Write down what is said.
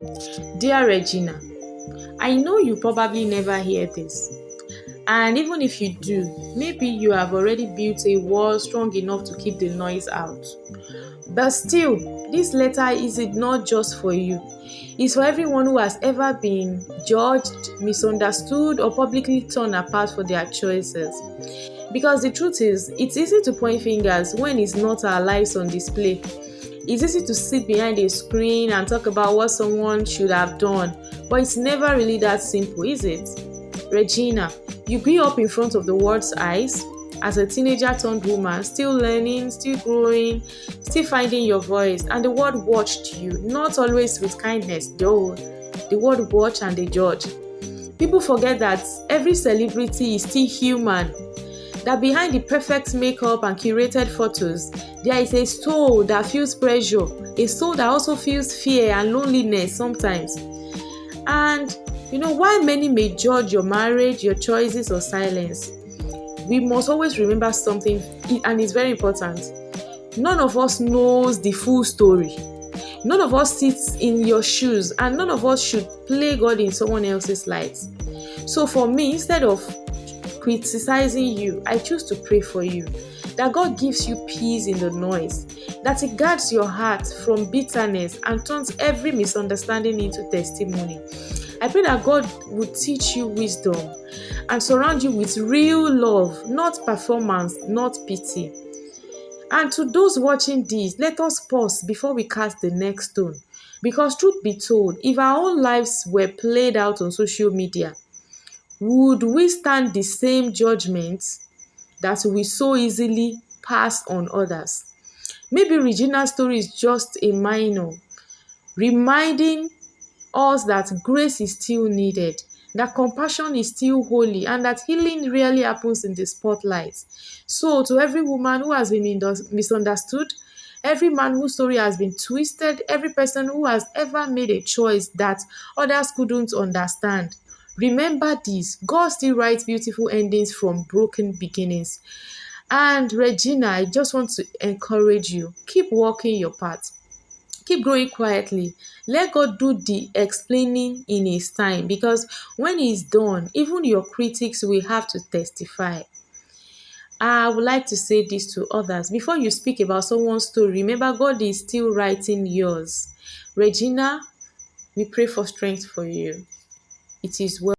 Dear Regina, I know you probably never hear this. And even if you do, maybe you have already built a wall strong enough to keep the noise out. But still, this letter is it not just for you. It's for everyone who has ever been judged, misunderstood, or publicly torn apart for their choices. Because the truth is, it's easy to point fingers when it's not our lives on display. It's easy to sit behind a screen and talk about what someone should have done, but it's never really that simple, is it? Regina, you grew up in front of the world's eyes as a teenager turned woman, still learning, still growing, still finding your voice, and the world watched you, not always with kindness, though. The world watched and they judge. People forget that every celebrity is still human, that behind the perfect makeup and curated photos, there is a soul that feels pressure, a soul that also feels fear and loneliness sometimes. And while many may judge your marriage, your choices, or silence, we must always remember something, and it's very important. None of us knows the full story. None of us sits in your shoes, and none of us should play God in someone else's light. So for me, instead of criticizing you, I choose to pray for you, that God gives you peace in the noise, that He guards your heart from bitterness and turns every misunderstanding into testimony. I pray that God will teach you wisdom and surround you with real love, not performance, not pity. And to those watching this, let us pause before we cast the next stone. Because truth be told, if our own lives were played out on social media, would we stand the same judgments that we so easily pass on others? Maybe Regina's story is just a minor, reminding us that grace is still needed, that compassion is still holy, and that healing really happens in the spotlight. So, to every woman who has been misunderstood, every man whose story has been twisted, every person who has ever made a choice that others couldn't understand, remember this: God still writes beautiful endings from broken beginnings. And Regina, I just want to encourage you, keep walking your path. Keep growing quietly. Let God do the explaining in His time, because when He's done, even your critics will have to testify. I would like to say this to others. Before you speak about someone's story, remember God is still writing yours. Regina, we pray for strength for you. It is well.